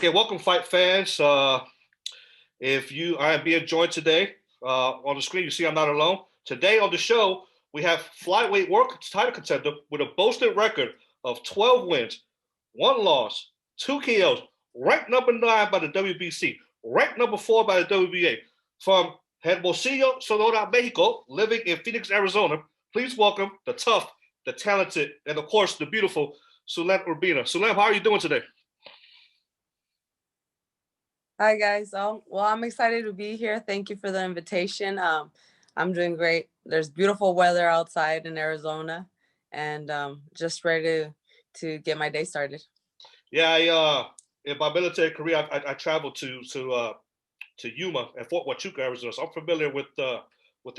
Okay, welcome, fight fans. I am being joined today on the screen. You see, I'm not alone. Today on the show, we have flyweight world title contender with a boasted record of 12 wins, one loss, two KOs, ranked number 9 by the WBC, ranked number 4 by the WBA, from Hermosillo, Sonora, Mexico, living in Phoenix, Arizona. Please welcome the tough, the talented, and of course the beautiful Sulem Urbina. Sulem, how are you doing today? Hi guys. Well, I'm excited to be here. Thank you for the invitation. I'm doing great. There's beautiful weather outside in Arizona, and just ready to get my day started. Yeah, in my military career, I traveled to Yuma and Fort Huachuca, Arizona. So I'm familiar with the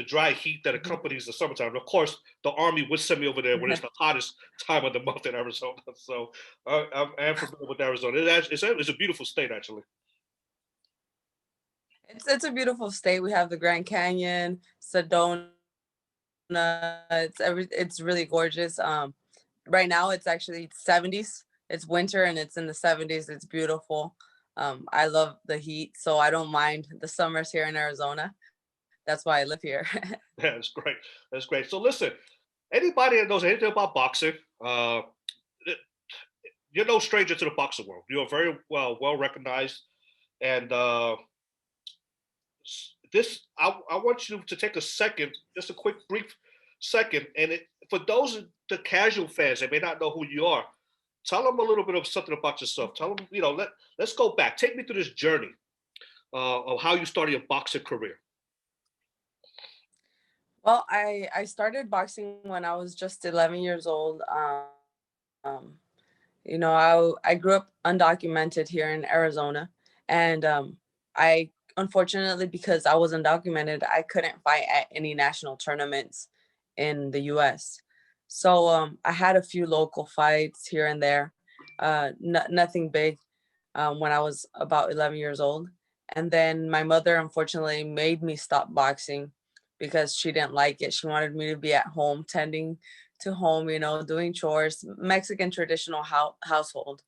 dry heat that Mhm. accompanies the summertime. And of course, the Army would send me over there when it's the hottest time of the month in Arizona. So I am familiar with Arizona. It's a beautiful state, actually. It's a beautiful state. We have the Grand Canyon, Sedona. It's really gorgeous. Right now it's actually 70s. It's winter and it's in the 70s. It's beautiful. I love the heat, so I don't mind the summers here in Arizona. That's why I live here. Yeah, that's great. That's great. So listen, anybody that knows anything about boxing, you're no stranger to the boxing world. You're very well recognized, and I want you to take a second, just a quick brief second, and for those the casual fans that may not know who you are, tell them a little bit of something about yourself. Tell them, let's go back. Take me through this journey of how you started your boxing career. Well, I started boxing when I was just 11 years old. Um, I grew up undocumented here in Arizona, and I unfortunately, because I was undocumented, I couldn't fight at any national tournaments in the U.S. So I had a few local fights here and there, nothing big, when I was about 11 years old. And then my mother unfortunately made me stop boxing because she didn't like it. She wanted me to be at home tending to home, doing chores, Mexican traditional household.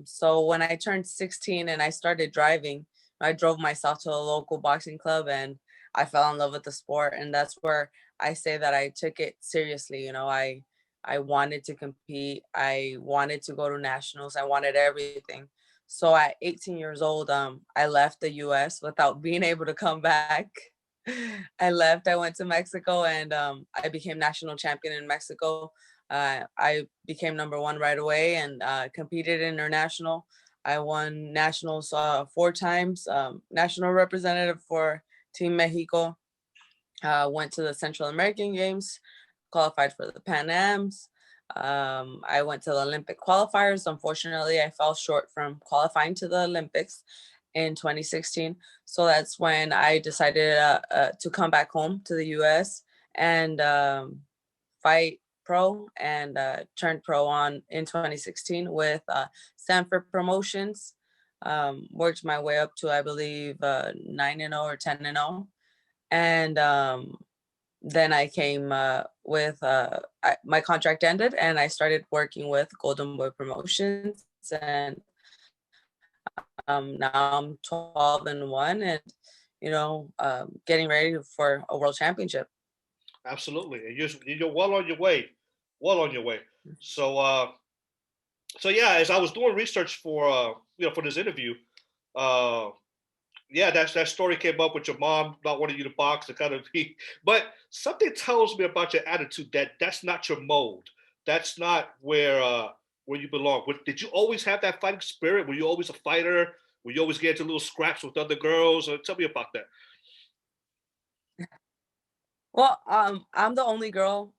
So when I turned 16 and I started driving, I drove myself to a local boxing club and I fell in love with the sport. And that's where I say that I took it seriously. I wanted to compete. I wanted to go to nationals. I wanted everything. So at 18 years old, I left the US without being able to come back. I left, I went to Mexico and I became national champion in Mexico. I became number 1 right away and competed international. I won nationals 4 times, national representative for Team Mexico. Went to the Central American Games, qualified for the Pan Ams. I went to the Olympic qualifiers. Unfortunately, I fell short from qualifying to the Olympics in 2016. So that's when I decided to come back home to the US and fight pro and turned pro on in 2016 with Sanford Promotions. Worked my way up to, I believe, 9-0 or 10-0. And then I came my contract ended and I started working with Golden Boy Promotions. And now I'm 12-1 and, getting ready for a world championship. Absolutely, and you're well on your way, well on your way. So so yeah, as I was doing research for for this interview, uh, yeah, that story came up with your mom not wanting you to box and kind of be, but something tells me about your attitude that that's not your mold. That's not where you belong. Did you always have that fighting spirit? Were you always a fighter? Were you always get into little scraps with other girls? Tell me about that. Well, I'm the only girl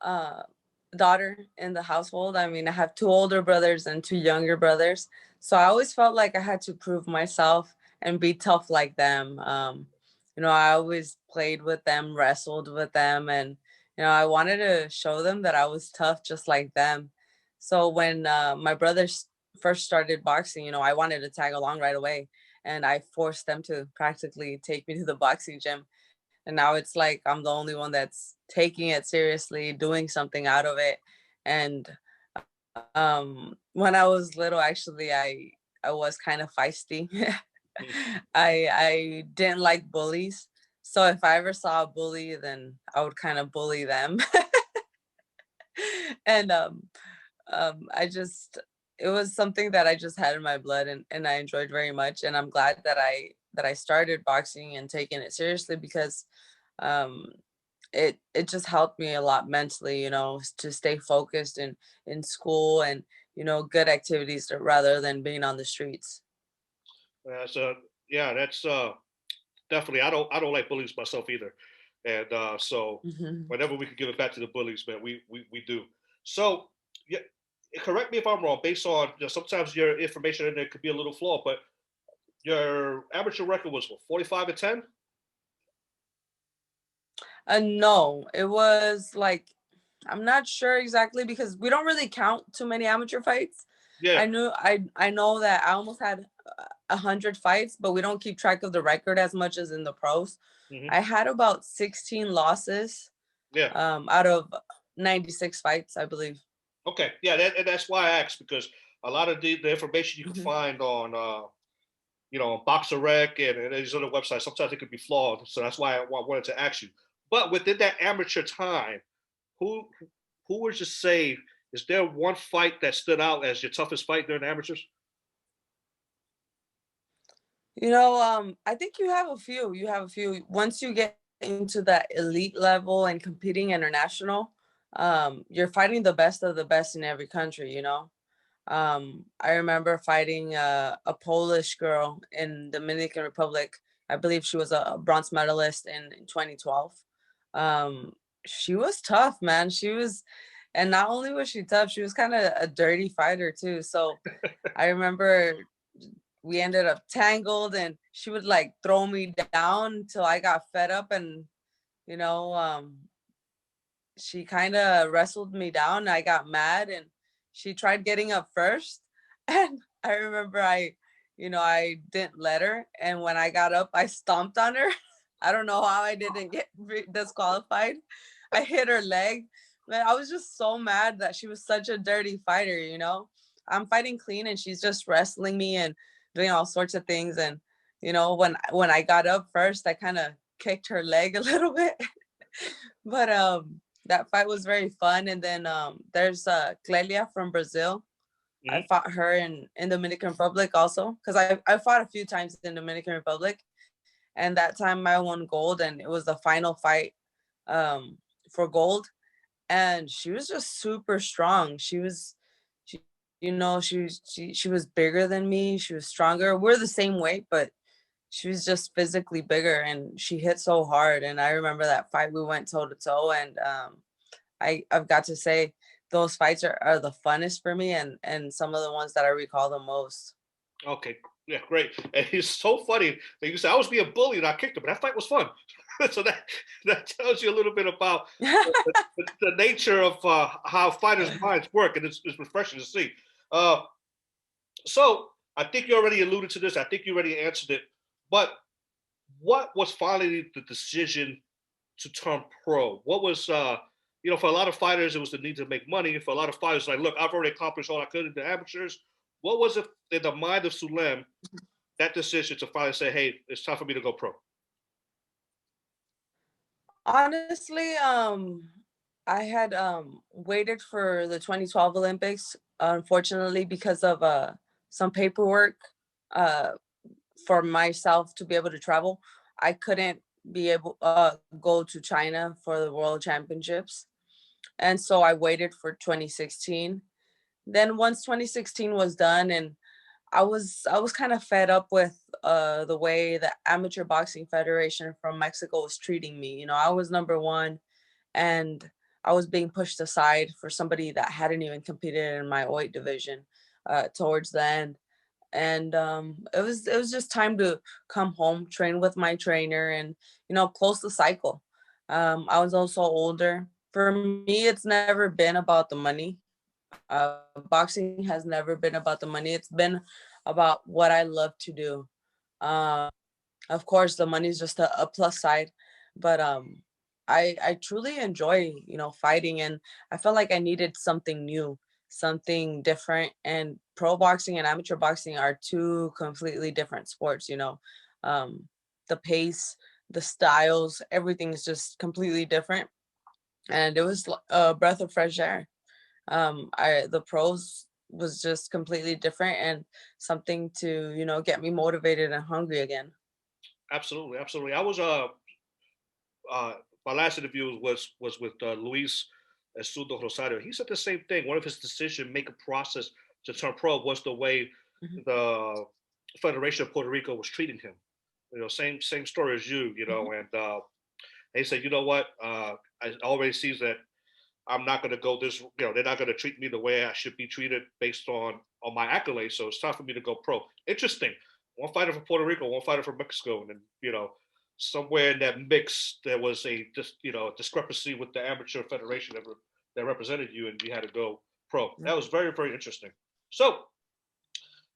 daughter in the household. I mean, I have 2 older brothers and 2 younger brothers. So I always felt like I had to prove myself and be tough like them. I always played with them, wrestled with them, and I wanted to show them that I was tough just like them. So when my brothers first started boxing, I wanted to tag along right away, and I forced them to practically take me to the boxing gym, and now it's like I'm the only one that's taking it seriously, doing something out of it. And when I was little, actually, I was kind of feisty. Mhm. I didn't like bullies. So if I ever saw a bully, then I would kind of bully them. And I just it was something that I just had in my blood, and I enjoyed very much. And I'm glad that I started boxing and taking it seriously, because um it just helped me a lot mentally, to stay focused in school, and good activities, rather than being on the streets. So yeah, that's definitely. I don't like bullies myself either, and so Mhm. whenever we could give it back to the bullies, man, we do. So yeah, correct me if I'm wrong. Based on sometimes your information in there could be a little flawed, but your amateur record was what, 45-10? No, it was like, I'm not sure exactly, because we don't really count too many amateur fights. Yeah. I know that I almost had 100 fights, but we don't keep track of the record as much as in the pros. Hmm. I had about 16 losses Yeah. out of 96 fights, I believe. Okay. Yeah. And that's why I asked, because a lot of the information you can Mhm. find on on Boxer Rec and these other websites, sometimes it could be flawed. So that's why I wanted to ask you. But within that amateur time, who who would you say, is there one fight that stood out as your toughest fight during the amateurs? I think you have a few. You have a few. Once you get into that elite level and competing international, you're fighting the best of the best in every country. I remember fighting a Polish girl in Dominican Republic. I believe she was a bronze medalist in 2012. Um, she was tough, man. And not only was she tough, she was kind of a dirty fighter too. So I remember we ended up tangled, and she would like throw me down till I got fed up, and you know, um, she kind of wrestled me down. I got mad, and she tried getting up first. And I remember I didn't let her. And when I got up, I stomped on her. I don't know how I didn't get disqualified. I hit her leg. Man, I was just so mad that she was such a dirty fighter. I'm fighting clean, and she's just wrestling me and doing all sorts of things. And when I got up first, I kind of kicked her leg a little bit. But that fight was very fun. And then there's Clelia from Brazil. I Hmm. fought her in Dominican Republic also, because I fought a few times in Dominican Republic, and that time I won gold, and it was the final fight um, for gold. And she was just super strong. She, she was bigger than me. She was stronger. We're the same weight, but she was just physically bigger, and she hit so hard. And I remember that fight, we went toe to toe. And I've got to say, those fights are the funnest for me, and some of the ones that I recall the most. Okay. Yeah, great. And it's so funny that you said I was being bullied and I kicked him, but that fight was fun. So that tells you a little bit about the nature of how fighters' minds work, and it's refreshing to see. Uh, so I think you already alluded to this. I think you already answered it. But what was finally the decision to turn pro? What was for a lot of fighters, it was the need to make money. For a lot of fighters, like, look, I've already accomplished all I could in the amateurs. What was it in the mind of Sulem, that decision to finally say, hey, it's time for me to go pro? Honestly, I had waited for the 2012 Olympics, unfortunately, because of some paperwork uh for myself to be able to travel. I couldn't be able go to China for the World Championships. And so I waited for 2016. Then once 2016 was done, and I was kind of fed up with the way the Amateur Boxing Federation from Mexico was treating me. I was number one, and I was being pushed aside for somebody that hadn't even competed in my weight division towards the end. And it was just time to come home, train with my trainer, and close the cycle. I was also older. For me, it's never been about the money. Boxing has never been about the money. It's been about what I love to do. Um, of course, the money is just a plus side, but I truly enjoy fighting, and I felt like I needed something new, something different, and pro boxing and amateur boxing are two completely different sports, you know. The pace, the styles, everything is just completely different. And it was a breath of fresh air. The pros was just completely different and something to, you know, get me motivated and hungry again. Absolutely, absolutely. I was uh my last interview was with Luis Estudo Rosario. He said the same thing. One of his decision making process to turn pro was the way Mhm. the Federation of Puerto Rico was treating him. You know, same story as you. You Mhm. know, and he said, you know what? I already sees that I'm not going to go this. You know, they're not going to treat me the way I should be treated based on my accolades. So it's time for me to go pro. Interesting. One fighter from Puerto Rico, one fighter from Mexico, and then, you know, somewhere in that mix there was a just, you know, discrepancy with the amateur federation that represented you, and you had to go pro. That was very very interesting. So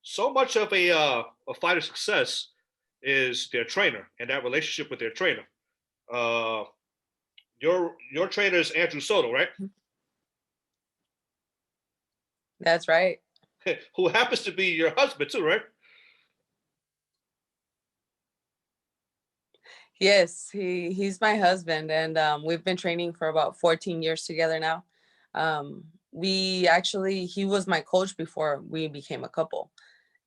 so much of a fighter's success is their trainer and that relationship with their trainer. Uh, your trainer is Andrew Soto, right? That's right. Who happens to be your husband too, right? Yes, he's my husband, and we've been training for about 14 years together now. We actually he was my coach before we became a couple,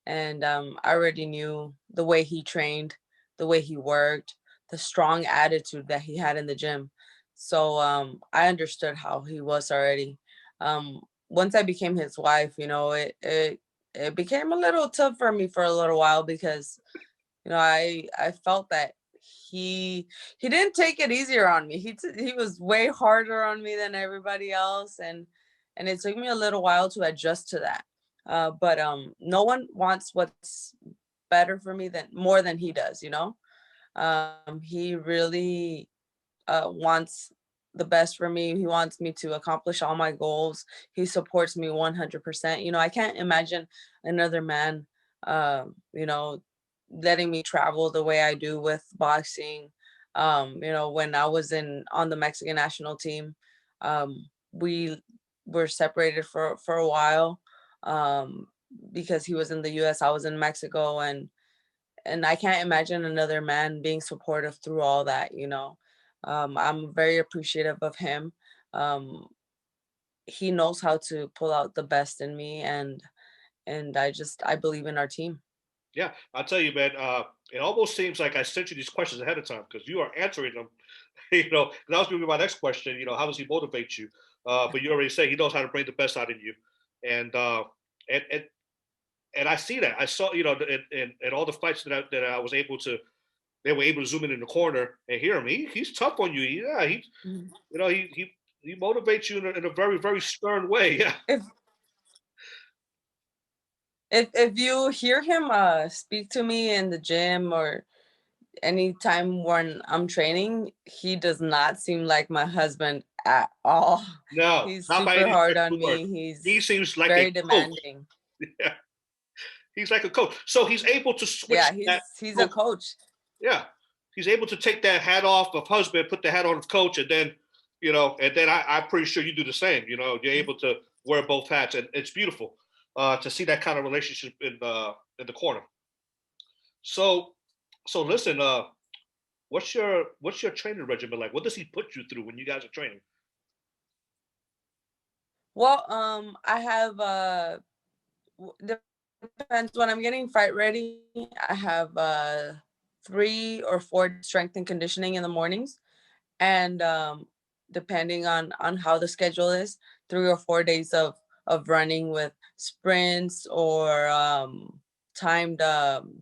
and I already knew the way he trained, the way he worked, the strong attitude that he had in the gym. So I understood how he was already. Once I became his wife, you know, it became a little tough for me for a little while because you know I felt that he didn't take it easier on me. He was way harder on me than everybody else, and it took me a little while to adjust to that. But no one wants what's better for me than more than he does, you know. He really wants the best for me. He wants me to accomplish all my goals. He supports me 100%. You know, I can't imagine another man, you know, letting me travel the way I do with boxing. You know, when I was in on the Mexican national team, we were separated for a while um, because he was in the U.S., I was in Mexico, and I can't imagine another man being supportive through all that, you know. I'm very appreciative of him. Um, he knows how to pull out the best in me, and I believe in our team. Yeah, I'll tell you, man. It almost seems like I sent you these questions ahead of time because you are answering them. You know, because that was going to be my next question. You know, how does he motivate you? But you already say he knows how to bring the best out of you, and uh, and and and I see that. I saw, you know, in all the fights that I was able to, they were able to zoom in the corner and hear him. He's tough on you. Yeah, Mhm. you know, he motivates you in a very very stern way. Yeah, If if you hear him speak to me in the gym or anytime when I'm training, he does not seem like my husband at all. no, He's not by super any hard stretch on of the word. me. He He's seems like a very coach. demanding. Yeah, he's like a coach. So he's able to Yeah, switch that he's a coach. coach. Yeah, he's able to take that hat off of husband, put the hat on of coach, and then, you know, and then I'm pretty sure you do the same. You know, you're able to wear both hats, and it's beautiful to see that kind of relationship in the corner. So, so listen, what's your training regimen like? What does he put you through when you guys are training? Well, I have depends when I'm getting fight ready. I have 3 or 4 strength and conditioning in the mornings, and depending on how the schedule is, 3 or 4 days of running with sprints or timed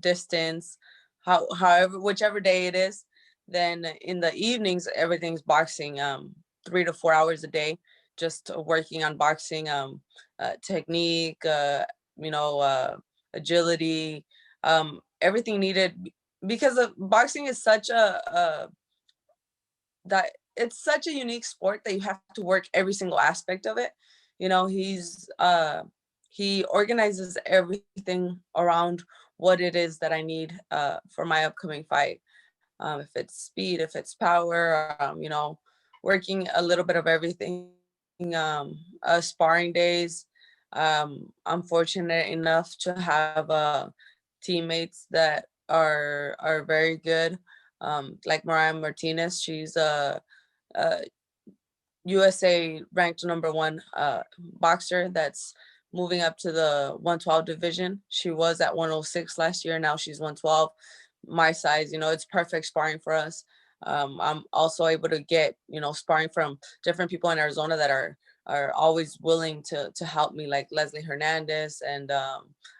distance, however whichever day it is. Then in the evenings everything's boxing, 3 to 4 hours a day, just working on boxing, technique, you know, agility, everything needed because of boxing is such a that it's such a unique sport that you have to work every single aspect of it. You know, he organizes everything around what it is that I need for my upcoming fight. If it's speed, if it's power, you know, working a little bit of everything. Sparring days. I'm fortunate enough to have teammates that are very good. Like Mariah Martinez, she's a USA ranked #1 boxer that's moving up to the 112 division. She was at 106 last year. Now she's 112. My size, it's perfect sparring for us. I'm also able to get, sparring from different people in Arizona that are always willing to help me, like Leslie Hernandez and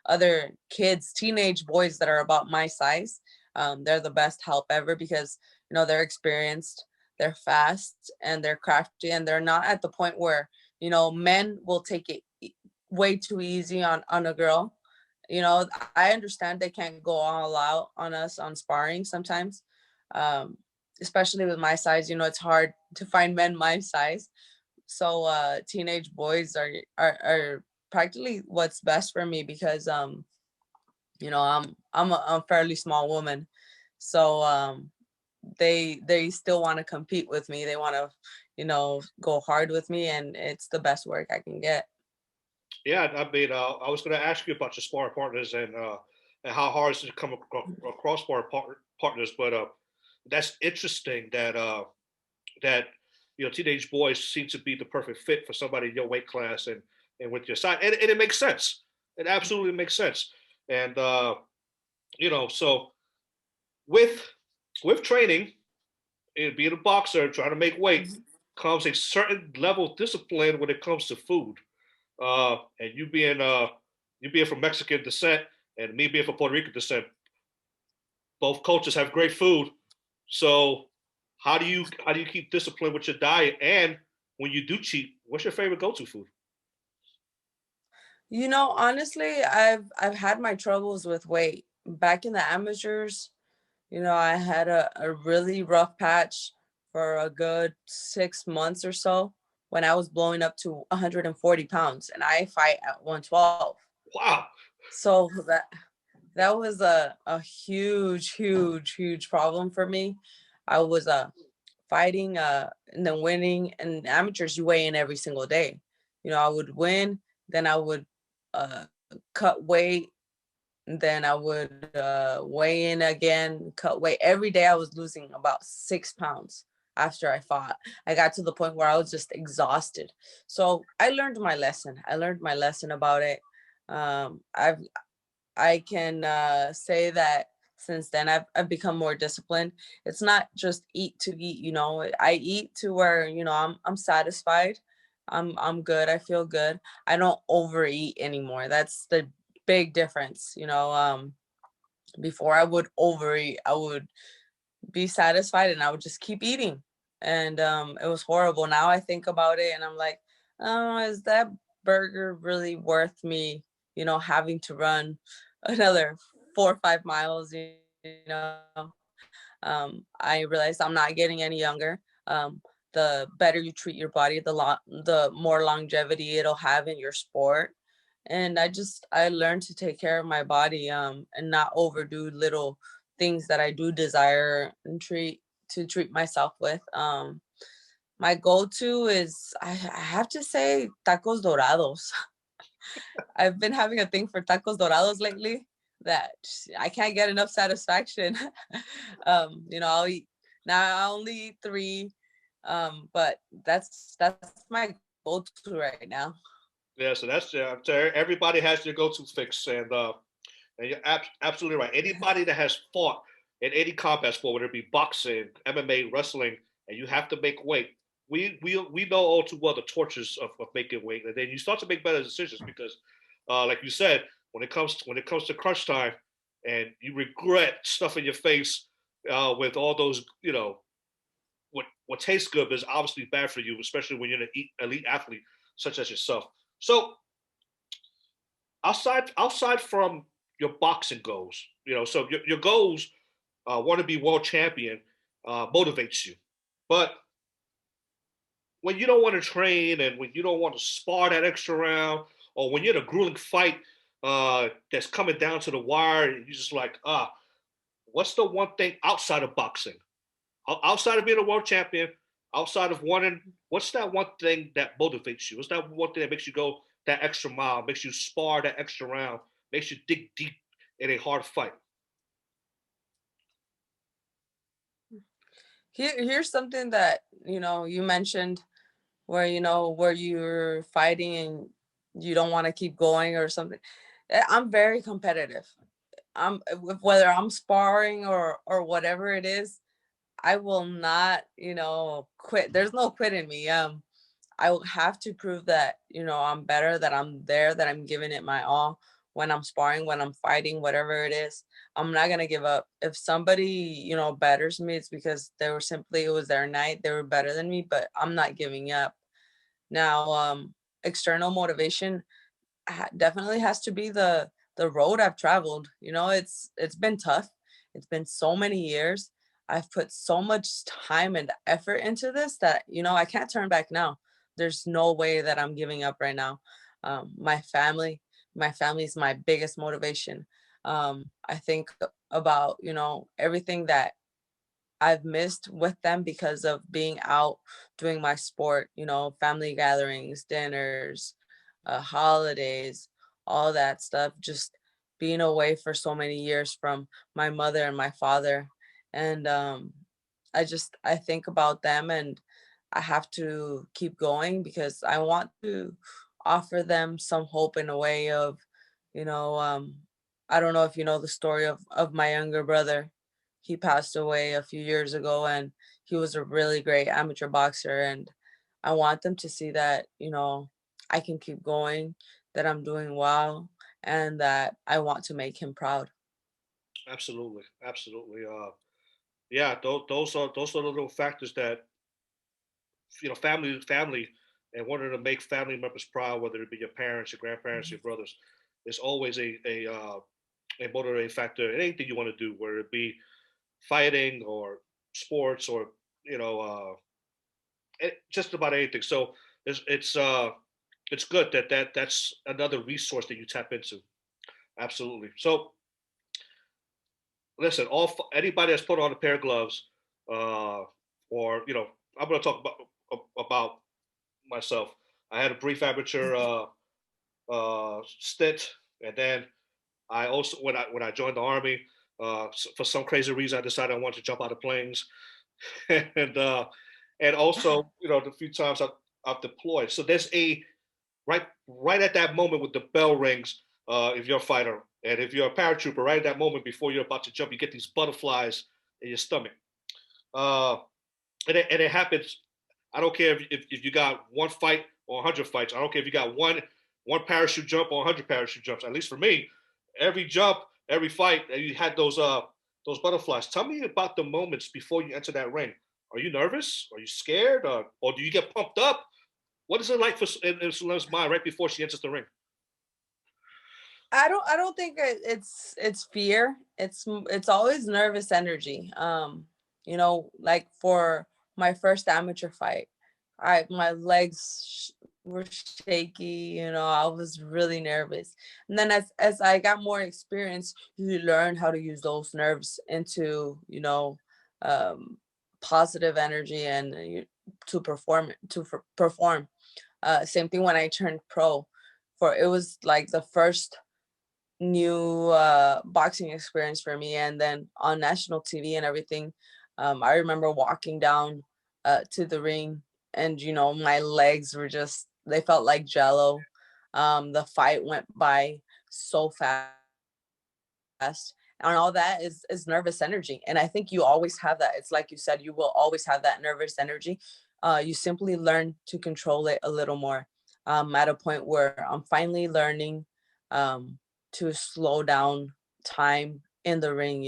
other kids, teenage boys that are about my size. They're the best help ever because they're experienced, they're fast, and they're crafty, and they're not at the point where men will take it way too easy on a girl. I understand they can't go all out on us on sparring sometimes, um, especially with my size. It's hard to find men my size. So teenage boys are practically what's best for me because I'm a fairly small woman. So they still want to compete with me. They want to, go hard with me, and it's the best work I can get. Yeah, I mean, I was going to ask you about your sparring partners and how hard it is to come across partners, but that's interesting that teenage boys seem to be the perfect fit for somebody in your weight class and with your size, and it makes sense. It absolutely makes sense, and so with training and being a boxer, trying to make weight, Mhm. comes a certain level of discipline when it comes to food. And you being from Mexican descent and me being from Puerto Rican descent, both cultures have great food. So how do you keep discipline with your diet? And when you do cheat, what's your favorite go-to food? Honestly, I've had my troubles with weight. Back in the amateurs, I had a really rough patch for a good 6 months or so when I was blowing up to 140 pounds, and I fight at 112. Wow. So that was a huge, huge, huge problem for me. I was fighting and then winning, and amateurs you weigh in every single day. I would win, then I would uh cut weight, and then I would weigh in again, cut weight. Every day I was losing about 6 pounds after I fought. I got to the point where I was just exhausted. So I learned my lesson. I learned my lesson about it. I can say that since then I've become more disciplined. It's not just eat to eat, I eat to where, I'm satisfied. I'm good. I feel good. I don't overeat anymore. That's the big difference. Before I would overeat, I would be satisfied and I would just keep eating. And it was horrible. Now I think about it and I'm like, oh, is that burger really worth me, having to run another 4 or 5 miles, know? I realized I'm not getting any younger. The better you treat your body, the more longevity it'll have in your sport. And I learned to take care of my body and not overdo little things that I do desire and treat myself with. My go-to is I have to say tacos dorados. I've been having a thing for tacos dorados lately that I can't get enough satisfaction. I'll eat now. I only eat three, but that's my go-to right now. Yeah, so that's everybody has their go-to fix, and you're absolutely right. Anybody that has fought in any combat sport, whether it be boxing, MMA, wrestling, and you have to make weight, we know all too well the tortures of making weight, and then you start to make better decisions because, like you said, when it comes to crunch time, and you regret stuffing your face with all those, what tastes good but is obviously bad for you, especially when you're an elite athlete such as yourself. So outside from your boxing goals, so your goals want to be world champion motivates you, but when you don't want to train and when you don't want to spar that extra round, or when you're in a grueling fight that's coming down to the wire, and you're just like, what's the one thing outside of boxing, outside of being a world champion, outside of winning, what's that one thing that motivates you? What's that one thing that makes you go, that extra mile, makes you spar that extra round, makes you dig deep in a hard fight? Here's something that, you mentioned where, where you're fighting and you don't want to keep going or something. I'm very competitive. Whether I'm sparring or whatever it is, I will not, quit. There's no quit in me. I will have to prove that, I'm better, that I'm there, that I'm giving it my all when I'm sparring, when I'm fighting, whatever it is. I'm not gonna give up. If somebody, betters me, it's because it was their night, they were better than me, but I'm not giving up. Now, external motivation definitely has to be the road I've traveled. It's been tough. It's been so many years. I've put so much time and effort into this that I can't turn back now. There's no way that I'm giving up right now. My family, my family is my biggest motivation. I think about everything that I've missed with them because of being out doing my sport, family gatherings, dinners, holidays, all that stuff, just being away for so many years from my mother and my father. And I think about them, and I have to keep going because I want to offer them some hope in a way of, you know, um, I don't know if you know the story of my younger brother. He passed away a few years ago, and he was a really great amateur boxer. And I want them to see that, I can keep going, that I'm doing well, and that I want to make him proud. Absolutely, absolutely. Yeah, those are the little factors that family, and wanting to make family members proud, whether it be your parents, your grandparents, your brothers, is always a motivating factor in anything you want to do, whether it be fighting or sports or you know just about anything. So it's good that's another resource that you tap into. Absolutely. So listen, anybody that's put on a pair of gloves, uh, or I'm going to talk about myself. I had a brief amateur stint, and then I also when I joined the army, for some crazy reason, I decided I wanted to jump out of planes, and uh, and also the few times I've deployed. So there's a right at that moment with the bell rings, if you're a fighter, and if you're a paratrooper, right at that moment before you're about to jump, you get these butterflies in your stomach, uh, and it happens. I don't care if you got one fight or 100 fights. I don't care if you got one parachute jump or 100 parachute jumps. At least for me, every jump, every fight, you had those butterflies. Tell me about the moments before you enter that ring. Are you nervous? Are you scared? Or do you get pumped up? What is it like in Sulem's mind right before she enters the ring? I don't think it's fear. It's always nervous energy. Like for my first amateur fight, my legs were shaky. I was really nervous. And then as I got more experience, you learn how to use those nerves into um, positive energy and to perform. Same thing when I turned pro. For it was like the first new boxing experience for me, and then on national TV and everything. I remember walking down to the ring, and my legs were just, they felt like jello. The fight went by so fast, and all that is nervous energy, and I think you always have that. It's like you said, you will always have that nervous energy. You simply learn to control it a little more. At a point where I'm finally learning um, to slow down time in the ring.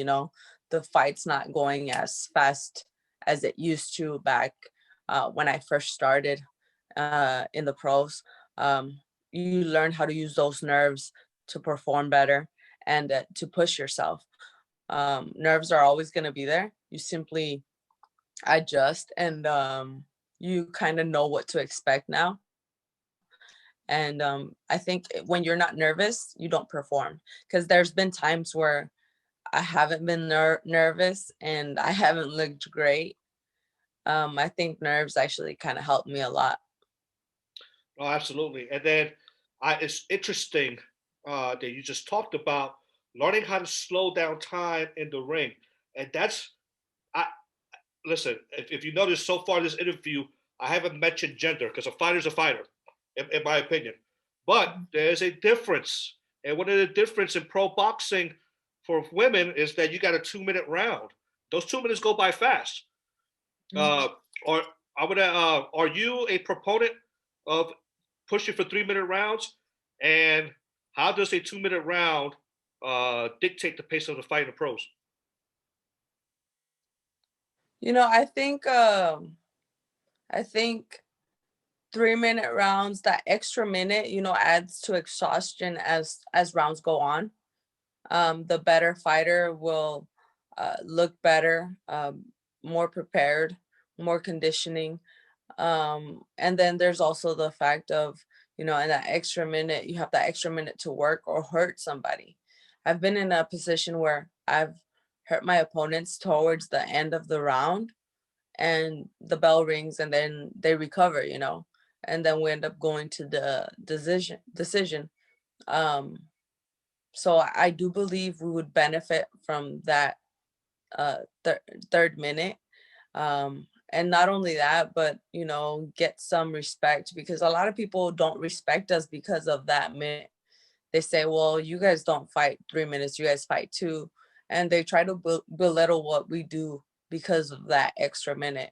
The fight's not going as fast as it used to back when I first started in the pros. You learn how to use those nerves to perform better and to push yourself. Nerves are always going to be there. You simply adjust, and you kind of know what to expect now. And I think when you're not nervous, you don't perform, because there's been times where I haven't been nervous and I haven't looked great. I think nerves actually kind of helped me a lot. Oh, absolutely. And then it's interesting that you just talked about learning how to slow down time in the ring, and that's I listen. If you notice so far in this interview, I haven't mentioned gender because a fighter's a fighter, in my opinion. But there's a difference, and one of the difference in pro boxing for women is that you got a 2 minute round. Those 2 minutes go by fast. Mhm. Uh, or are you a proponent of pushing for 3 minute rounds? And how does a 2 minute round dictate the pace of the fight in the pros? You know, I think 3 minute rounds, that extra minute, adds to exhaustion as rounds go on. The better fighter will look better, more prepared, more conditioning. And then there's also the fact of, in that extra minute, you have that extra minute to work or hurt somebody. I've been in a position where I've hurt my opponents towards the end of the round, and the bell rings and then they recover, and then we end up going to the decision. Um, so I do believe we would benefit from that third minute. And not only that, but get some respect, because a lot of people don't respect us because of that minute. They say, well, you guys don't fight 3 minutes, you guys fight two. And they try to belittle what we do because of that extra minute.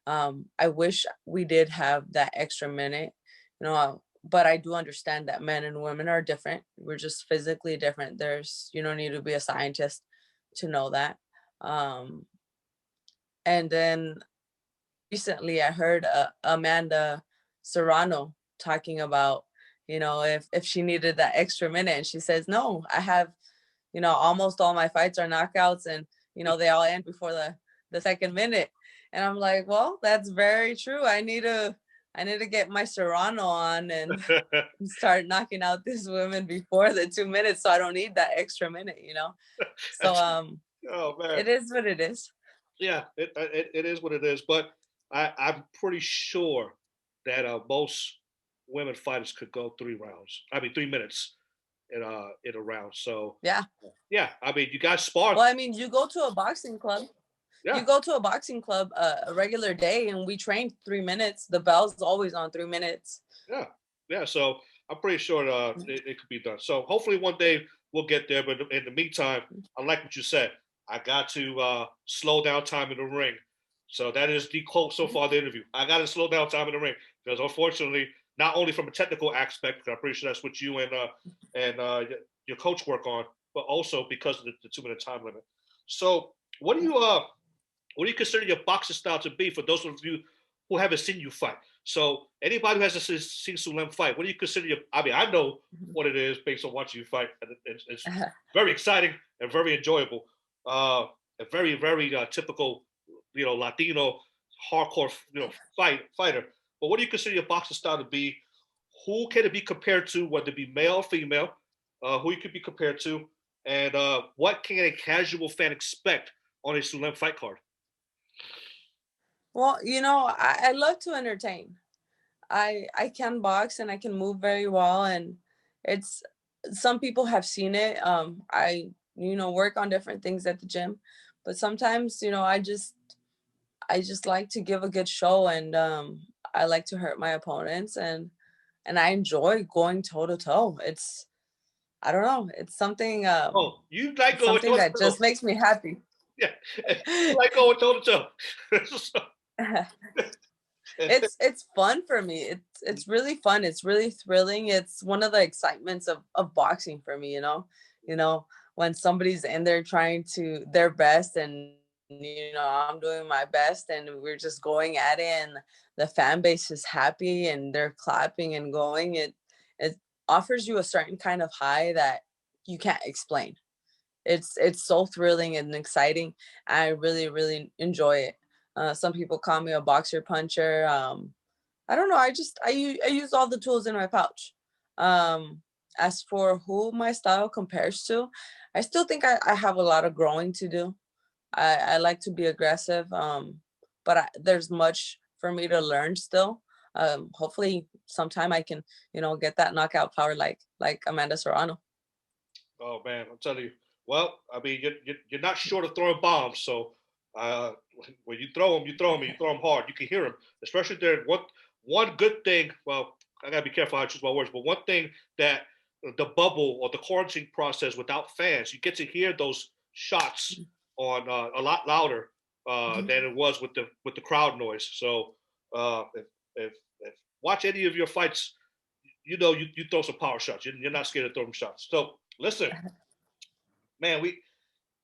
I wish we did have that extra minute, but I do understand that men and women are different. We're just physically different. You don't need to be a scientist to know that. Um, and then recently I heard Amanda Serrano talking about, if she needed that extra minute, and she says, no, I have, almost all my fights are knockouts, and they all end before the second minute. And I'm like, well, that's very true. I need to get my Serrano on and start knocking out these women before the 2 minutes, so I don't need that extra minute. So Oh man, it is what it is. yeah, it is what it is. But I'm pretty sure that most women fighters could go 3 rounds. I mean, 3 minutes in a round. So Yeah. yeah, I mean, you guys spar. Well, I mean, you go to a boxing club. You Yeah, go to a boxing club a regular day, and we train 3 minutes. The bell's always on 3 minutes. yeah, yeah. So I'm pretty sure it could be done. So hopefully one day we'll get there. But in the meantime, I like what you said. I got to slow down time in the ring. So that is the quote so far the interview. I got to slow down time in the ring because unfortunately, not only from a technical aspect, because I'm pretty sure that's what you and your coach work on, but also because of the 2 minute time limit. So what do you consider your boxing style to be for those of you who haven't seen you fight? So anybody who hasn't seen Sulem fight, what do you consider your? I mean, I know what it is based on watching you fight, and it's very exciting and very enjoyable. A very very typical, Latino hardcore fighter. But what do you consider your boxing style to be? Who can it be compared to? Whether it be male or female, who you could be compared to, and what can a casual fan expect on a Sulem fight card? Well, I love to entertain. I can box and I can move very well, and it's some people have seen it. I work on different things at the gym, but sometimes I just like to give a good show, and I like to hurt my opponents, and I enjoy going toe to toe. I don't know, it's Oh, you like going something toe to that toe? just makes me happy. Yeah, you like going toe to toe. It's fun for me. It's really fun. It's really thrilling. It's one of the excitements of boxing for me, You know, when somebody's in there trying to their best, and I'm doing my best, and we're just going at it, and the fan base is happy and they're clapping and going. It offers you a certain kind of high that you can't explain. It's so thrilling and exciting. I really really enjoy it. Some people call me a boxer puncher. I don't know. I use all the tools in my pouch. As for who my style compares to, I still think I have a lot of growing to do. I like to be aggressive, but there's much for me to learn still. Hopefully sometime I can, get that knockout power like Amanda Serrano. Oh man, I'm telling you. Well, I mean, you're not short of throwing bombs. So uh, when you throw them, you throw them, and you throw them hard. You can hear them, especially there. One good thing. Well, I gotta be careful how I choose my words. But one thing that the bubble or the quarantine process without fans, you get to hear those shots on a lot louder than it was with the crowd noise. So if watch any of your fights, you throw some power shots. You're not scared to throw them shots. So listen, man,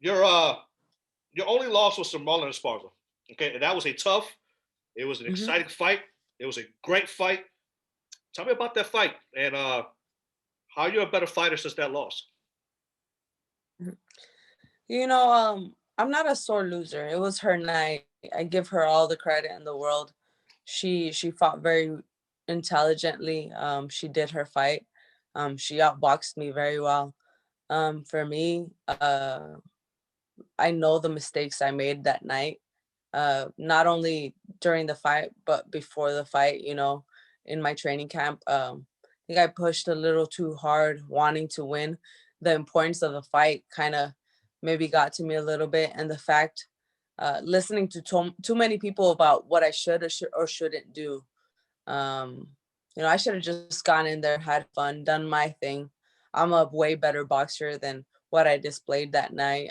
your uh your only loss was to Marlon Esparza. Okay, and that was a tough. It was an Mhm. exciting fight. It was a great fight. Tell me about that fight and how you're a better fighter since that loss. I'm not a sore loser. It was her night. I give her all the credit in the world. She fought very intelligently. She did her fight. She outboxed me very well. For me, I know the mistakes I made that night, not only during the fight, but before the fight, in my training camp. I think I pushed a little too hard, wanting to win. The importance of the fight kind of maybe got to me a little bit. And the fact, listening to too many people about what I should or shouldn't do. Um, I should have just gone in there, had fun, done my thing. I'm a way better boxer than what I displayed that night.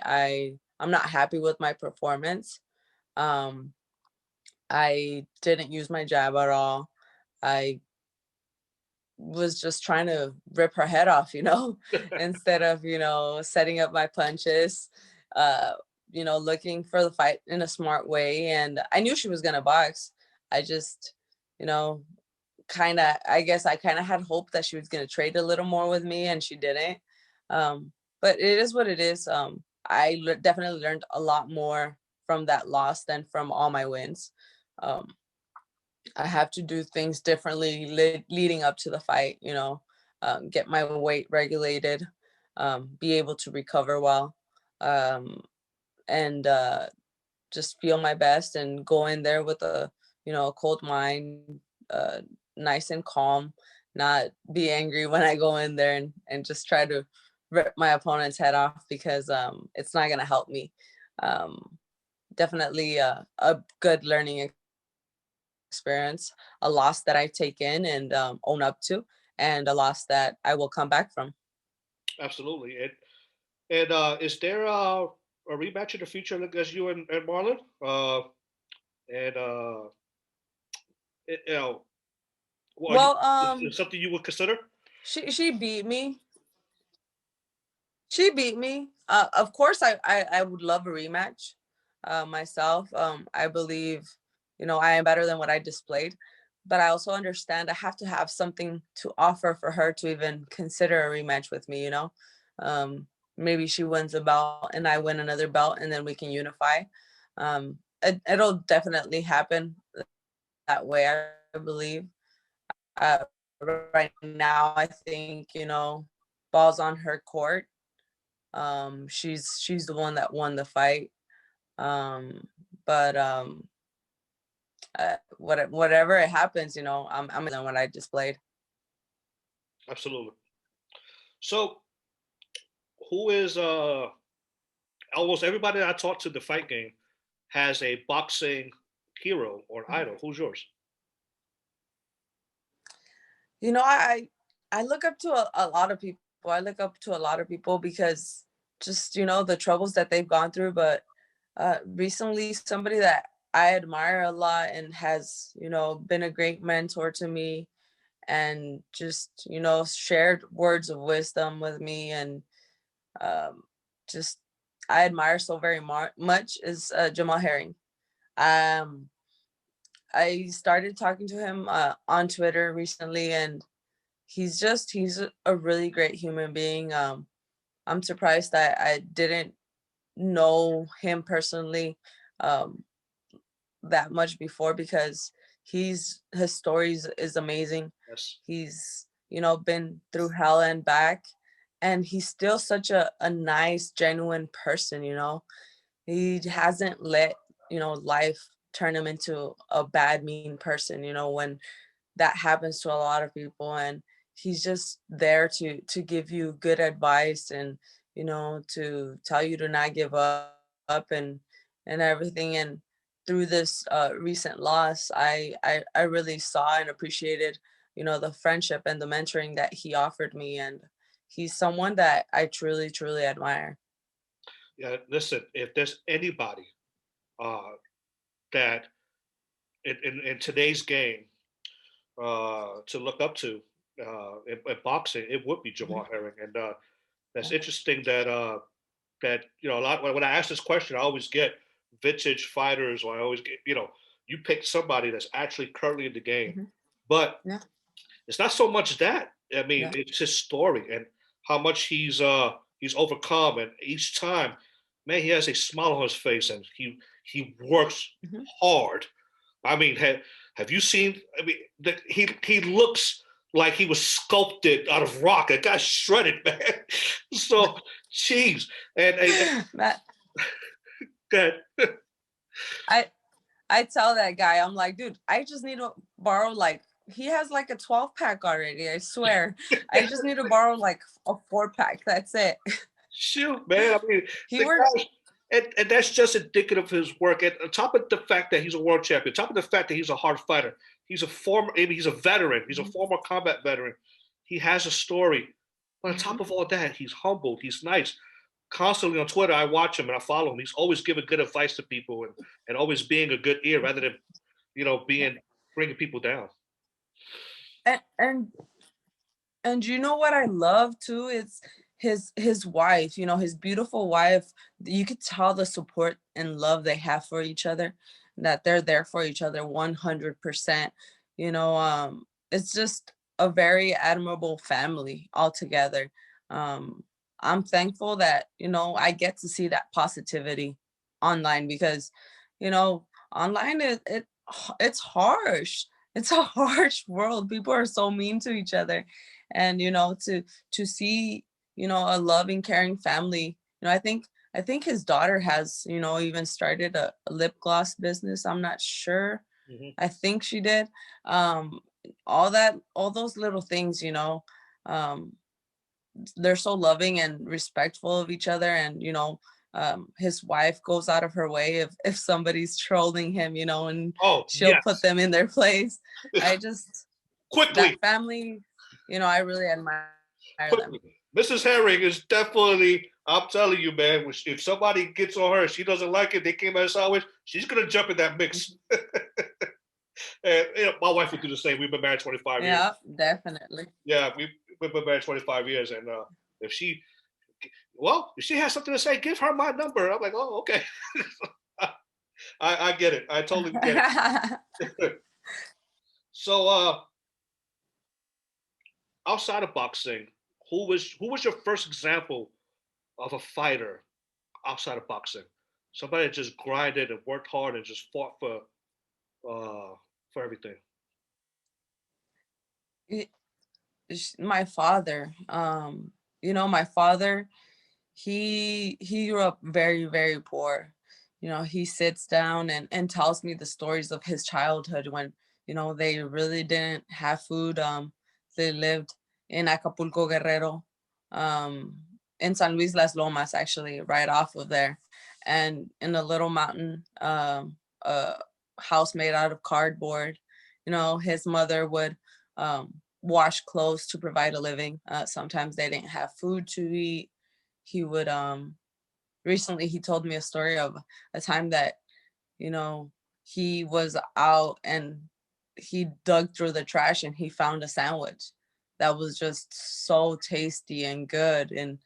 I'm not happy with my performance. Um, I didn't use my jab at all. I was just trying to rip her head off, instead of, setting up my punches, uh, looking for the fight in a smart way. And I knew she was going to box. I just, you know, I guess I kind of had hope that she was going to trade a little more with me, and she didn't. Um, but it is what it is. Definitely learned a lot more from that loss than from all my wins. Um, I have to do things differently leading up to the fight, get my weight regulated, be able to recover well, um, and just feel my best and go in there with a cold mind, uh, nice and calm, not be angry when I go in there and just try to rip my opponent's head off, because it's not going to help me. Um, Definitely a good learning experience, a loss that I take in and own up to, and a loss that I will come back from. Absolutely. And is there a rematch in the future against you and Marlon? And you know, are you Well, is something you would consider? she beat me. She beat me. Of course, I would love a rematch. Myself, I believe, I am better than what I displayed, but I also understand I have to have something to offer for her to even consider a rematch with me. Maybe she wins a belt and I win another belt, and then we can unify. It'll definitely happen that way, I believe. Uh, right now, I think, balls on her court. She's the one that won the fight. But whatever it happens, I'm than what I displayed. Absolutely. So, who is almost everybody that I talked to the fight game has a boxing hero or idol. Who's yours? I look up to a lot of people. I look up to a lot of people because just the troubles that they've gone through. But recently, somebody that I admire a lot and has been a great mentor to me, and just shared words of wisdom with me, and um, just I admire so very much, is Jamal Herring. Um, I started talking to him on Twitter recently, and he's a really great human being. I'm surprised that I didn't know him personally um, that much before, because his stories is amazing. Yes. He's been through hell and back, and he's still such a nice, genuine person. He hasn't let life turn him into a bad, mean person. When that happens to a lot of people, and he's just there to give you good advice, and to tell you to not give up, and everything. And through this recent loss, I really saw and appreciated the friendship and the mentoring that he offered me, and he's someone that I truly truly admire. Yeah, listen, if there's anybody that in today's game to look up to in boxing, it would be Mhm. Jamal Herring. And that's Yeah. interesting that a lot when I ask this question, I always get vintage fighters, or I always get you pick somebody that's actually currently in the game, Mhm. but Yeah. it's not so much that. I mean, Yeah. it's his story and how much he's overcome, and each time, man, he has a smile on his face, and he works Mhm. hard. I mean, have you seen? I mean, he looks like he was sculpted out of rock. That guy's shredded, man. So, jeez, and Matt, that I I tell that guy, I'm like, dude, I just need to borrow, like, he has like a 12 pack already. I swear. I just need to borrow like a 4 pack. That's it. shoot, man. I mean, He the works. guy, and that's just indicative of his work. And on top of the fact that he's a world champion, on top of the fact that he's a hard fighter, he's a former, I mean, he's a veteran. He's a Mhm. former combat veteran. He has a story. But on top Mhm. of all that, he's humble. He's nice. Constantly on Twitter, I watch him and I follow him. He's always giving good advice to people, and always being a good ear rather than Yeah. being bringing people down. And you know what I love too? It's his wife, his beautiful wife. You could tell the support and love they have for each other, that they're there for each other 100%. It's just a very admirable family altogether. Um, I'm thankful that, I get to see that positivity online, because, online it's harsh. It's a harsh world. People are so mean to each other, and to see a loving, caring family. I think his daughter has even started a lip gloss business. I'm not sure. Hmm. I think she did. um all those little things, um they're so loving and respectful of each other, and his wife goes out of her way if somebody's trolling him, and Oh she'll put yes, them in their place. I just That quickly. family, I really admire them. Quickly. Mrs. Herring is definitely, I'm telling you, man, if somebody gets on her, she doesn't like it, they came out sideways, she's going to jump in that mix. Mhm. And my wife would do the same. We've been married 25 years. Yeah, definitely. Yeah, we've been married 25 years. And if she, well, if she has something to say, give her my number. I'm like, oh, okay. I get it. I totally get it. So, outside of boxing, who was your first example of a fighter outside of boxing? Somebody that just grinded and worked hard and just fought uh, for everything. Y- my father, my father, he grew up very, very poor. He sits down and tells me the stories of his childhood when they really didn't have food. They lived in Acapulco, Guerrero, um in San Luis Las Lomas, actually, right off of there, and in a little mountain, a house made out of cardboard. His mother would wash clothes to provide a living. Sometimes they didn't have food to eat. He would recently he told me a story of a time that you know he was out and he dug through the trash and he found a sandwich that was just so tasty and good. And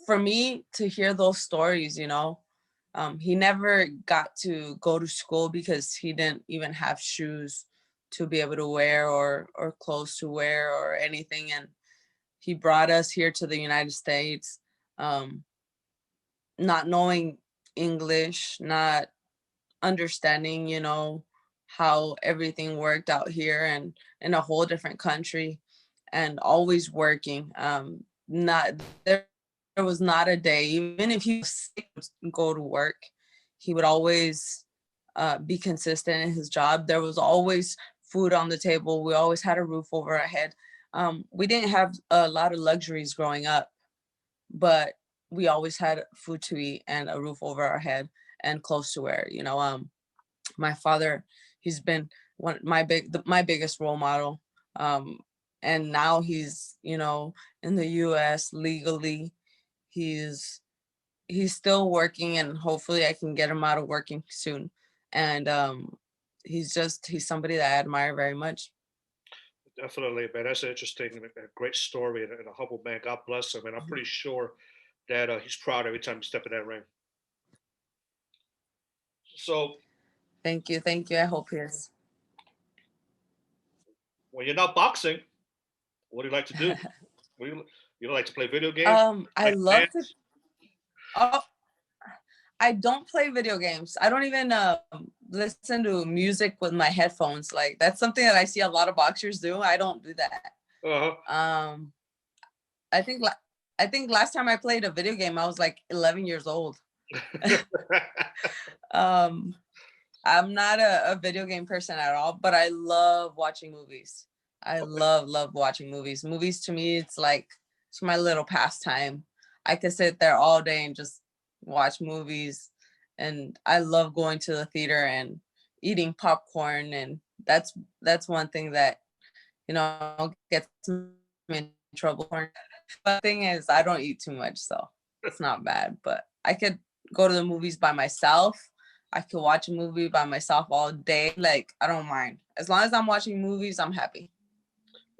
for me to hear those stories, he never got to go to school because he didn't even have shoes to be able to wear, or clothes to wear, or anything. And he brought us here to the United States, um, not knowing English, not understanding, how everything worked out here and in a whole different country, and always working. Not there was not a day, even if he was sick, go to work. He would always be consistent in his job. There was always food on the table. We always had a roof over our head. We didn't have a lot of luxuries growing up, but we always had food to eat and a roof over our head and clothes to wear. My father, he's been my biggest role model. And now he's, in the US legally. He's still working, and hopefully I can get him out of working soon. And he's somebody that I admire very much. Definitely, man. That's an interesting, and a great story, and a humble man. God bless him, and I'm Mhm. pretty sure that he's proud every time you step in that ring. So Thank you. Thank you. I hope he is. when you're not boxing, what do you like to do? What do you don't like to play video games? I Like love to. dance? Oh, I don't play video games. I don't even listen to music with my headphones. Like, that's something that I see a lot of boxers do. I don't do that. Uh Um, I think I think last time I played a video game, I was like 11 years old. huh. um, I'm not a video game person at all, but I love watching movies. I Okay. love watching movies. Movies to me, it's my little pastime. I could sit there all day and just watch movies. And I love going to the theater and eating popcorn. And that's one thing that, gets me in trouble. But the thing is, I don't eat too much, so it's not bad. But I could go to the movies by myself. I could watch a movie by myself all day. Like, I don't mind. As long as I'm watching movies, I'm happy.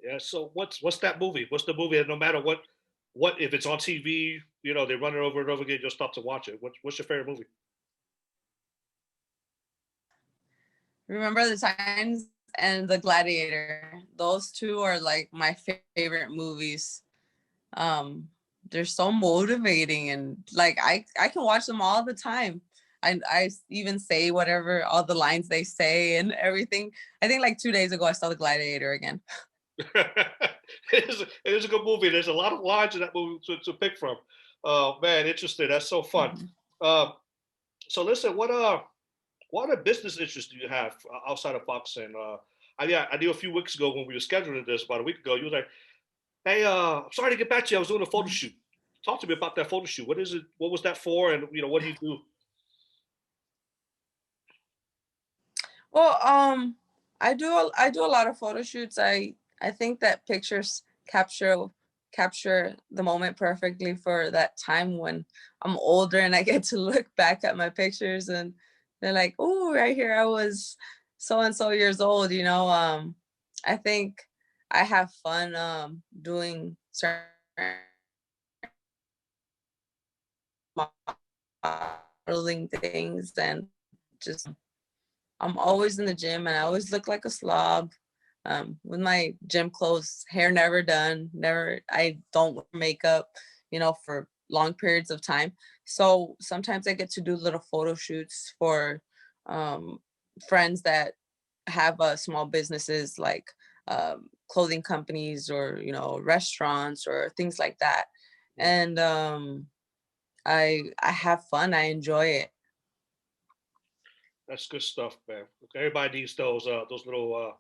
Yeah. So what's that movie? What's the movie that no matter what if it's on TV, they run it over and over again, you'll stop to watch it. What's your favorite movie? Remember the Times and The Gladiator. Those two are like my favorite movies. Um, they're so motivating, and like I can watch them all the time. I even say whatever all the lines they say and everything. I think like 2 days ago I saw The Gladiator again. It is a good movie. There's a lot of lines in that movie to pick from. Oh man, interesting. That's so fun. Mhm. Uh, so listen, what other business interests do you have outside of boxing? I knew a few weeks ago when we were scheduling this about a week ago. You was like, "Hey, I'm sorry to get back to you. I was doing a photo Mhm. shoot. Talk to me about that photo shoot. What is it? What was that for? And what do you do?" Well, I do a lot of photo shoots. I think that pictures capture the moment perfectly for that time when I'm older and I get to look back at my pictures and they're like, "Oh, right here I was so and so years old." I think I have fun doing certain modeling things, and just I'm always in the gym and I always look like a slob with my gym clothes, hair never done, never, I don't wear makeup, for long periods of time. So sometimes I get to do little photo shoots for um, friends that have small businesses like clothing companies or, restaurants or things like that. And I have fun. I enjoy it. That's good stuff, man. Everybody needs those little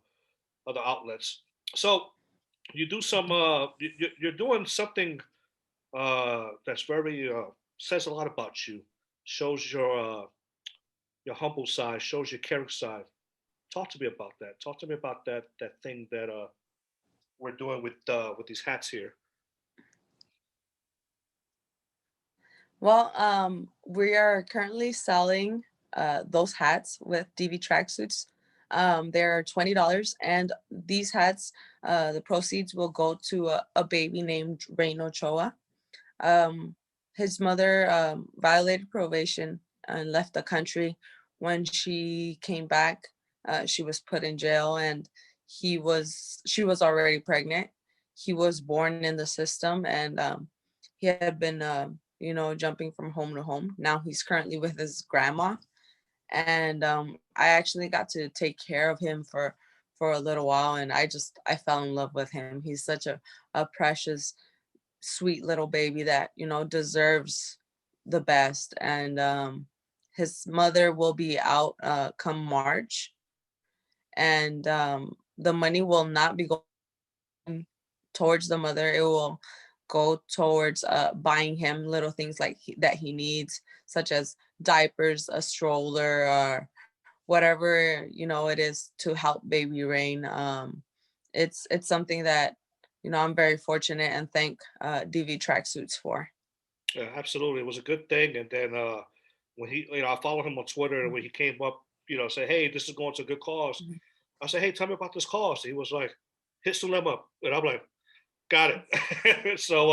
other outlets. So you do some. You're doing something that's very says a lot about you. Shows your humble side. Shows your character side. Talk to me about that. Talk to me about that thing that we're doing with these hats here. Well, we are currently selling those hats with DV tracksuits. They're $20, and these hats, the proceeds will go to a baby named Rain Ochoa. Um, his mother violated probation and left the country. When she came back, she was put in jail, and she was already pregnant. He was born in the system, and he had been, jumping from home to home. Now he's currently with his grandma, and I actually got to take care of him for a little while, and I fell in love with him. He's such a precious, sweet little baby that deserves the best. And his mother will be out come March, and the money will not be going towards the mother. It will go towards buying him little things like that he needs, such as diapers, a stroller, or whatever, you know, it is to help baby Rain. It's something that, you know, I'm very fortunate and thank DV Tracksuits for. Yeah, absolutely. It was a good thing. And then when he, I follow him on Twitter, and when he came up, say, hey, this is going to a good cause. Mhm. I said, hey, tell me about this cause. He was like, hit Sulem up. And I'm like, got it. So,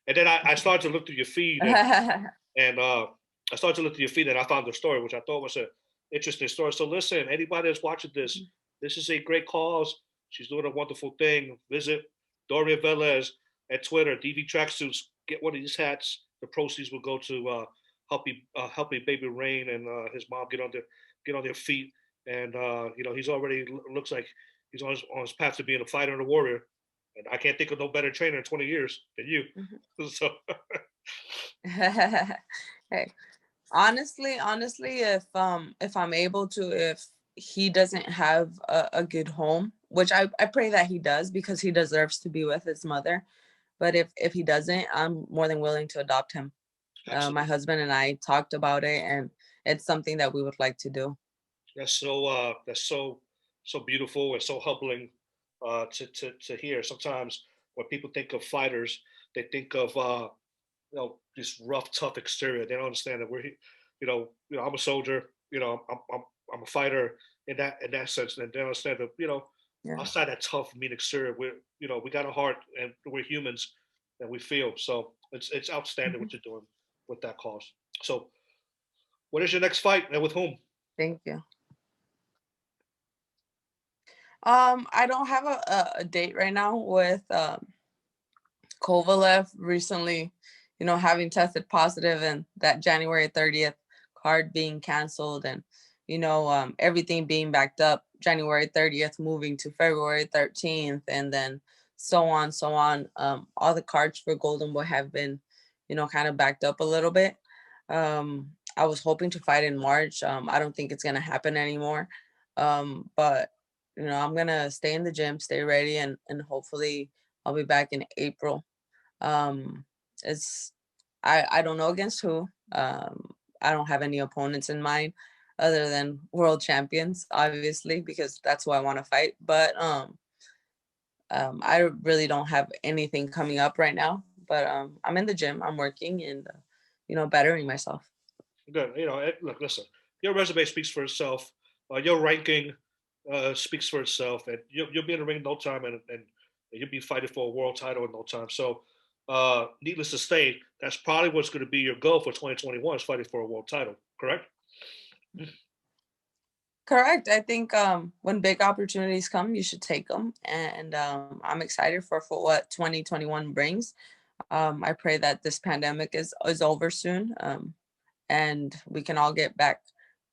and then I started to look through your feed, and I started to look through your feed, and I found the story, which I thought was a interesting story. So listen, anybody that's watching this, this is a great cause. She's doing a wonderful thing. Visit Doria Velez at Twitter, DV Tracksuits. Get one of these hats. The proceeds will go to helping baby Rain and his mom get on their feet. And he's already looks like he's on his path to being a fighter and a warrior. And I can't think of no better trainer in 20 years than you. So Hey, honestly, if I'm able to, if he doesn't have a good home, which I pray that he does, because he deserves to be with his mother. But if he doesn't, I'm more than willing to adopt him. My absolutely, husband and I talked about it, and it's something that we would like to do. that's so beautiful and so humbling to hear. Sometimes when people think of fighters, they think of this rough, tough exterior. They don't understand that I'm a soldier. I'm a fighter in that sense, and they don't understand that Yeah. outside that tough, mean exterior, we got a heart and we're humans and we feel. So it's outstanding Mhm. what you're doing with that cause. So, what is your next fight and with whom? Thank you. I don't have a date right now with Kovalev recently, you know, having tested positive, and that January 30th card being canceled, and, you know, everything being backed up, January 30th moving to February 13th, and then so on, so on. All the cards for Golden Boy have been, you know, kind of backed up a little bit. I was hoping to fight in March. I don't think it's going to happen anymore. But, you know, I'm going to stay in the gym, stay ready, and hopefully I'll be back in April. um, it's I don't know against who. I don't have any opponents in mind other than world champions, obviously, because that's who I want to fight. But I really don't have anything coming up right now. But I'm in the gym, I'm working, and you know, bettering myself. Good. Look, listen. Your resume speaks for itself. Your ranking speaks for itself, and you'll be in the ring in no time, and you'll be fighting for a world title in no time. So, needless to say, that's probably what's going to be your goal for 2021 is fighting for a world title. Correct? Correct. I think when big opportunities come, you should take them, and I'm excited for what 2021 brings. I pray that this pandemic is over soon, and we can all get back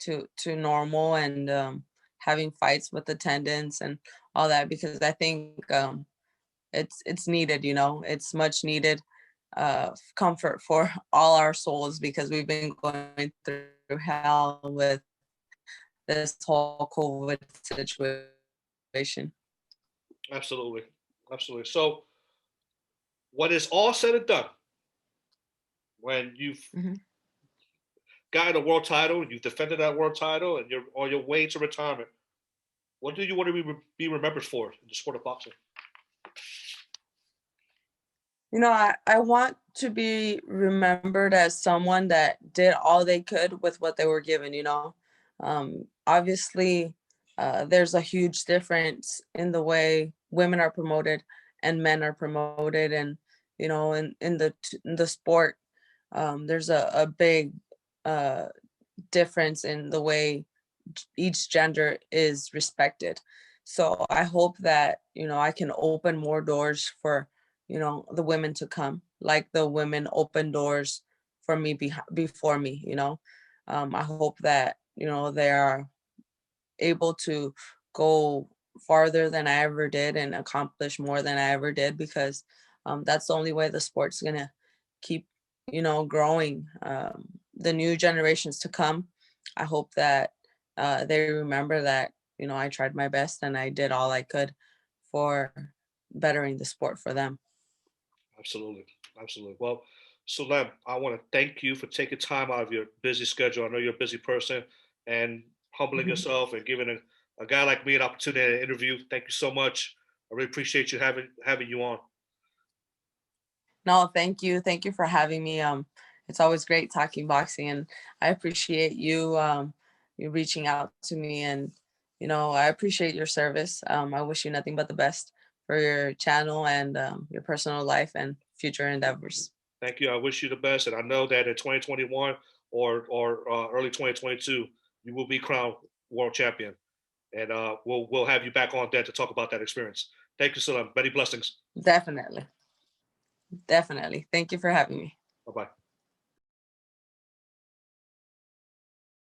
to normal, and having fights with attendance and all that, because I think it's needed. You know, it's much needed comfort for all our souls, because we've been going through hell with this whole COVID situation. Absolutely, absolutely. So, when it's all said and done, when you've Mhm. gotten a world title, you've defended that world title, and you're on your way to retirement, what do you want to be remembered for in the sport of boxing? You know, I want to be remembered as someone that did all they could with what they were given, you know. Obviously, there's a huge difference in the way women are promoted and men are promoted. And, you know, in the sport, there's a big uh, difference in the way each gender is respected. So I hope that, you know, I can open more doors for, you know, the women to come, like the women open doors for me before me, you know. I hope that, you know, they are able to go farther than I ever did and accomplish more than I ever did, because that's the only way the sport's gonna keep, you know, growing. The new generations to come, I hope that they remember that, I tried my best and I did all I could for bettering the sport for them. Absolutely. Absolutely. Well, Sulem, I want to thank you for taking time out of your busy schedule. I know you're a busy person and humbling Mhm. yourself and giving a guy like me an opportunity to interview. Thank you so much. I really appreciate you having you on. No, thank you. Thank you for having me. It's always great talking boxing, and I appreciate you reaching out to me, and I appreciate your service. I wish you nothing but the best for your channel and your personal life and future endeavors. Thank you. I wish you the best, and I know that in 2021 or early 2022, you will be crowned world champion, and we'll have you back on there to talk about that experience. Thank you, Sulem. Many blessings. Definitely, definitely. Thank you for having me. Bye bye.